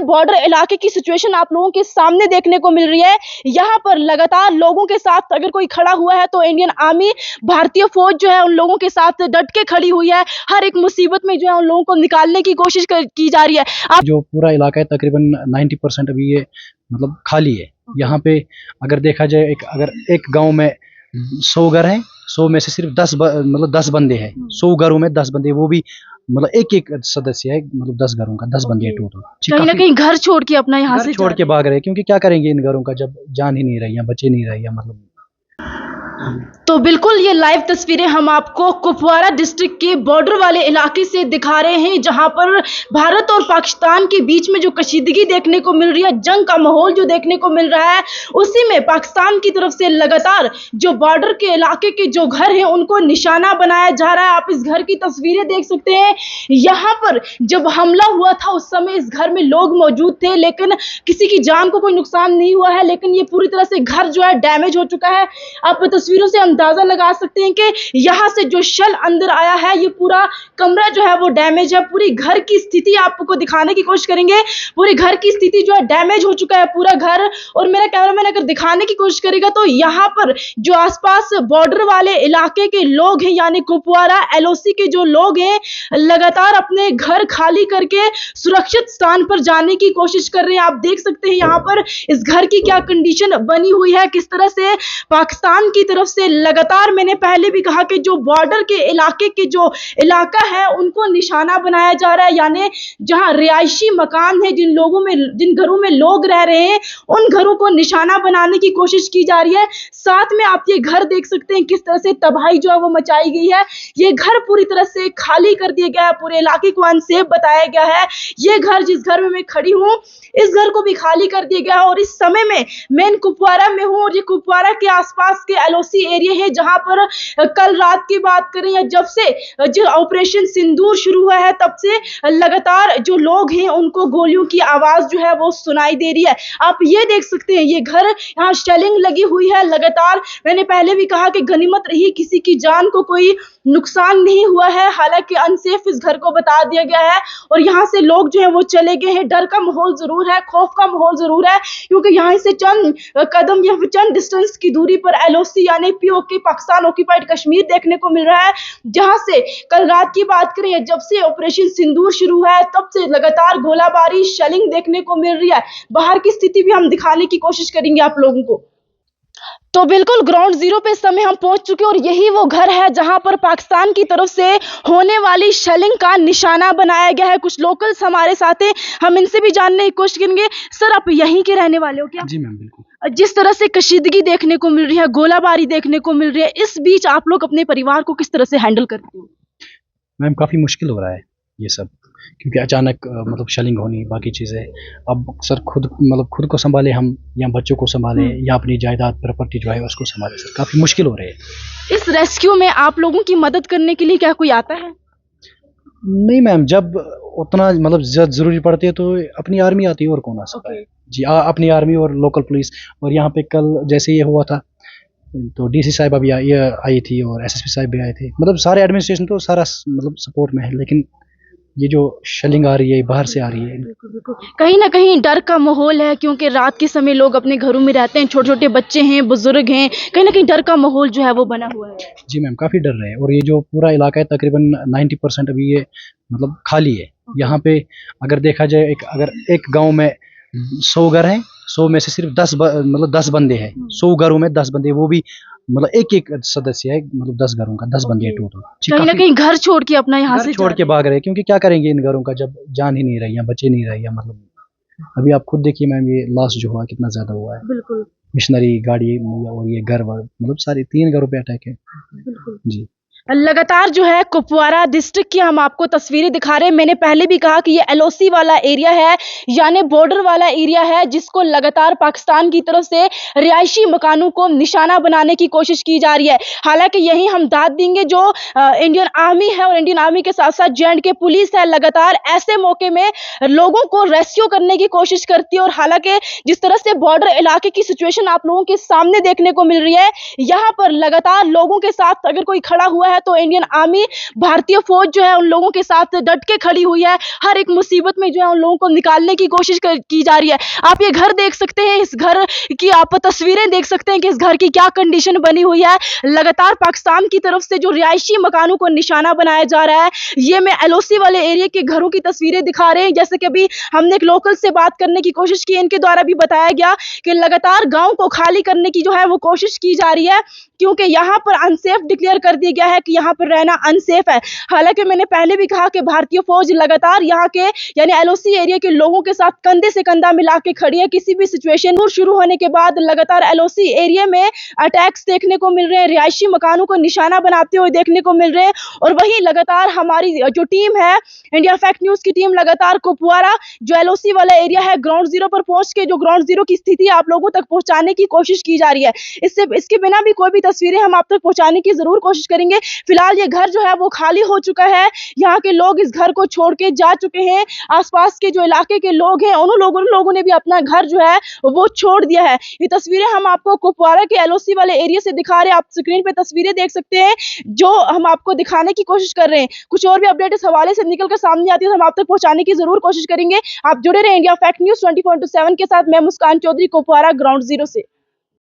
से बॉर्डर इलाके की सिचुएशन आप लोगों के सामने देखने को मिल रही है। यहाँ पर लगातार लोगों के साथ अगर कोई खड़ा हुआ है तो इंडियन आर्मी, भारतीय फौज जो है उन लोगों के साथ डट के खड़ी हुई है। हर एक मुसीबत में जो है उन लोगों को निकालने की कोशिश की जा रही है। जो पूरा इलाका है तकरीबन 90% अभी ये मतलब खाली है। यहाँ पे अगर देखा जाए अगर एक गांव में 100 घर हैं, 100 में से सिर्फ 10 बंदे हैं। 100 घरों में 10 बंदे, वो भी मतलब एक सदस्य है, मतलब 10 घरों का 10 बंदे टोटल। कहीं ना कहीं घर छोड़ के अपना यहाँ से छोड़ के भाग रहे हैं, क्योंकि क्या करेंगे इन घरों का जब जान ही नहीं रही है, बचे नहीं रही है मतलब। तो बिल्कुल ये लाइव तस्वीरें हम आपको कुपवारा डिस्ट्रिक्ट के बॉर्डर वाले इलाके से दिखा रहे हैं, जहां पर भारत और पाकिस्तान के बीच में जो कशीदगी देखने को मिल रही है, जंग का माहौल जो देखने को मिल रहा है, उसी में पाकिस्तान की तरफ से लगातार जो बॉर्डर के इलाके के जो घर हैं उनको निशाना बनाया जा रहा है। आप इस घर की तस्वीरें देख सकते हैं। यहाँ पर जब हमला हुआ था उस समय इस घर में लोग मौजूद थे, लेकिन किसी की जान को कोई नुकसान नहीं हुआ है, लेकिन ये पूरी तरह से घर जो है डैमेज हो चुका है। आप तस्वीरों से अंदाजा लगा सकते हैं कि यहाँ से जो शल अंदर आया है, ये पूरा कमरा जो है वो डैमेज है। पूरी घर की स्थिति आपको दिखाने की कोशिश करेंगे। पूरी घर की स्थिति जो है डैमेज हो चुका है पूरा घर। और मेरा कैमरामैन अगर दिखाने की कोशिश करेगा तो यहाँ पर जो आसपास बॉर्डर वाले इलाके के लोग हैं, यानी कुपवारा LOC के जो लोग हैं, लगातार अपने घर खाली करके सुरक्षित स्थान पर जाने की कोशिश कर रहे हैं। आप देख सकते हैं यहाँ पर इस घर की क्या कंडीशन बनी हुई है, किस तरह से पाकिस्तान की तरफ से लगातार, मैंने पहले भी कहा कि जो बॉर्डर के इलाके के जो इलाका है उनको निशाना बनाया जा रहा है, यानी जहां रिहायशी मकान है, जिन घरों में लोग रह रहे हैं, उन घरों को निशाना बनाने की कोशिश की जा रही है। साथ में आप ये घर देख सकते हैं किस तरह से तबाही जो है वो मचाई गई है। ये घर पूरी तरह से खाली कर दिया गया है, पूरे इलाके को अनसेफ बताया गया है। ये घर, जिस घर में मैं खड़ी हूँ, इस घर को भी खाली कर दिया गया है। और इस समय में मैं कुपवारा में हूँ और ये कुपवारा के आसपास के LOC एरिया है, जहां पर कल रात की बात करें या जब से जो ऑपरेशन सिंदूर शुरू हुआ है तब से लगातार जो लोग हैं उनको गोलियों की आवाज जो है वो सुनाई दे रही है। आप ये देख सकते हैं, ये घर, यहाँ शेलिंग लगी हुई है लगातार। मैंने पहले भी कहा कि गनीमत रही किसी की जान को कोई नुकसान नहीं हुआ है, हालांकि अनसेफ इस घर को बता दिया गया है और यहाँ से लोग जो है वो चले गए हैं। डर का माहौल जरूर है, खौफ का माहौल जरूर है, क्योंकि यहाँ से चंद कदम या चंद डिस्टेंस की दूरी पर LOC यानी POK, पाकिस्तान ऑक्यूपाइड कश्मीर देखने को मिल रहा है, जहां से कल रात की बात करें, जब से ऑपरेशन सिंदूर शुरू हुआ है तब से लगातार गोलाबारी, शेलिंग देखने को मिल रही है। बाहर की स्थिति भी हम दिखाने की कोशिश करेंगे आप लोगों को। तो बिल्कुल ग्राउंड जीरो पे इस समय हम पहुंच चुके हैं और यही वो घर है जहां पर पाकिस्तान की तरफ से होने वाली शेलिंग का निशाना बनाया गया है। कुछ लोकल्स हमारे साथ हैं, हम इनसे भी जानने की कोशिश करेंगे। सर, आप यहीं के रहने वाले हो क्या? जी मैम, बिल्कुल। जिस तरह से कशीदगी देखने को मिल रही है, गोलाबारी देखने को मिल रही है, इस बीच आप लोग अपने परिवार को किस तरह से हैंडल करते हो? मैम काफ़ी मुश्किल हो रहा है ये सब, क्योंकि अचानक मतलब शेलिंग होनी, बाकी चीज़ें। अब सर खुद को संभाले हम, या बच्चों को संभाले, या अपनी जायदाद प्रॉपर्टी जो है उसको संभाले। सर काफ़ी मुश्किल हो रही है। इस रेस्क्यू में आप लोगों की मदद करने के लिए क्या कोई आता है? नहीं मैम, जब उतना मतलब ज़रूरी पड़ती है तो अपनी आर्मी आती है, और कौन आ सकता है। जी, अपनी आर्मी और लोकल पुलिस। और यहाँ पे कल जैसे ये हुआ था तो DC साहिबा भी आई थी और SSP साहिब भी आए थे। मतलब सारे एडमिनिस्ट्रेशन तो सारा मतलब सपोर्ट में है, लेकिन ये जो शेलिंग आ रही है बाहर से आ रही है। बिल्कुल। कहीं ना कहीं डर का माहौल है, क्योंकि रात के समय लोग अपने घरों में रहते हैं, छोटे छोटे बच्चे हैं, बुजुर्ग हैं, कहीं ना कहीं डर का माहौल जो है वो बना हुआ है। जी मैम, काफ़ी डर रहे हैं। और ये जो पूरा इलाका है तकरीबन 90% अभी ये मतलब खाली है। यहाँ पे अगर देखा जाए अगर एक गांव में 100 घर हैं, 100 में से सिर्फ 10 बंदे हैं। 100 घरों में 10 बंदे, वो भी मतलब एक सदस्य है, मतलब 10 घरों का 10 बंदे टोटल। कहीं ना कहीं घर छोड़ के अपना यहाँ से छोड़ के भाग रहे हैं, क्योंकि क्या करेंगे इन घरों का जब जान ही नहीं रही है, बचे नहीं रही है मतलब। अभी आप खुद देखिए मैम, ये लॉस जो हुआ कितना ज्यादा हुआ है। बिल्कुल। मिशनरी गाड़ी और ये घर मतलब सारे 3 घरों पे अटैक है। बिल्कुल जी। लगातार जो है कुपवारा डिस्ट्रिक्ट की हम आपको तस्वीरें दिखा रहे हैं। मैंने पहले भी कहा कि ये LOC वाला एरिया है, यानी बॉर्डर वाला एरिया है, जिसको लगातार पाकिस्तान की तरफ से रिहायशी मकानों को निशाना बनाने की कोशिश की जा रही है। हालांकि यही हम दाद देंगे जो इंडियन आर्मी है और इंडियन आर्मी के साथ साथ JNK पुलिस है, लगातार ऐसे मौके में लोगों को रेस्क्यू करने की कोशिश करती है। और हालांकि जिस तरह से बॉर्डर इलाके की सिचुएशन आप लोगों के सामने देखने को मिल रही है, यहाँ पर लगातार लोगों के साथ अगर कोई खड़ा हुआ है तो इंडियन आर्मी, भारतीय फौज जो है उन लोगों के साथ डट के खड़ी हुई है। हर एक मुसीबत में जो है उन लोगों को निकालने की कोशिश की जा रही है। आप ये घर देख सकते हैं, इस घर की आप तस्वीरें देख सकते हैं कि इस घर की क्या कंडीशन बनी हुई है। लगातार पाकिस्तान की तरफ से जो रिहायशी मकानों को निशाना बनाया जा रहा है। ये मैं एलओसी वाले एरिया के घरों की तस्वीरें दिखा रहे हैं। जैसे कि अभी हमने एक लोकल से बात करने की कोशिश की, इनके द्वारा भी बताया गया कि लगातार गांव को खाली करने की जो है वो कोशिश की जा रही है, क्योंकि यहाँ पर अनसेफ डिक्लेयर कर दिया गया है कि यहाँ पर रहना अनसेफ है। हालांकि मैंने पहले भी कहा कि भारतीय फौज लगातार यहाँ के यानी एलओसी एरिया के लोगों के साथ कंधे से कंधा मिला के खड़ी है। किसी भी सिचुएशन शुरू होने के बाद लगातार एलओसी एरिया में अटैक्स देखने को मिल रहे हैं, रिहायशी मकानों को निशाना बनाते हुए देखने को मिल रहे हैं। और वहीं लगातार हमारी जो टीम है, इंडिया फैक्ट न्यूज की टीम लगातार कुपवारा जो एलओसी वाला एरिया है, ग्राउंड जीरो पर पहुंच के जो ग्राउंड जीरो की स्थिति आप लोगों तक पहुंचाने की कोशिश की जा रही है। इसके बिना भी कोई भी तस्वीरें हम आप तक पहुंचाने की जरूर कोशिश करेंगे। फिलहाल ये घर जो है वो खाली हो चुका है। यहाँ के लोग इस घर को छोड़ के जा चुके हैं। आसपास के जो इलाके के लोग हैं, उन लोगों ने भी अपना घर जो है वो छोड़ दिया है। ये तस्वीरें हम आपको कुपवारा के एलओसी वाले एरिया से दिखा रहे हैं। आप स्क्रीन पे तस्वीरें देख सकते हैं जो हम आपको दिखाने की कोशिश कर रहे हैं। कुछ और भी अपडेट इस हवाले से निकल कर सामने आती है तो हम आप तक पहुंचाने की जरूर कोशिश करेंगे। आप जुड़े रहे इंडिया फैक्ट न्यूज 24/7 के साथ। मैं मुस्कान चौधरी, कुपवारा ग्राउंड जीरो से।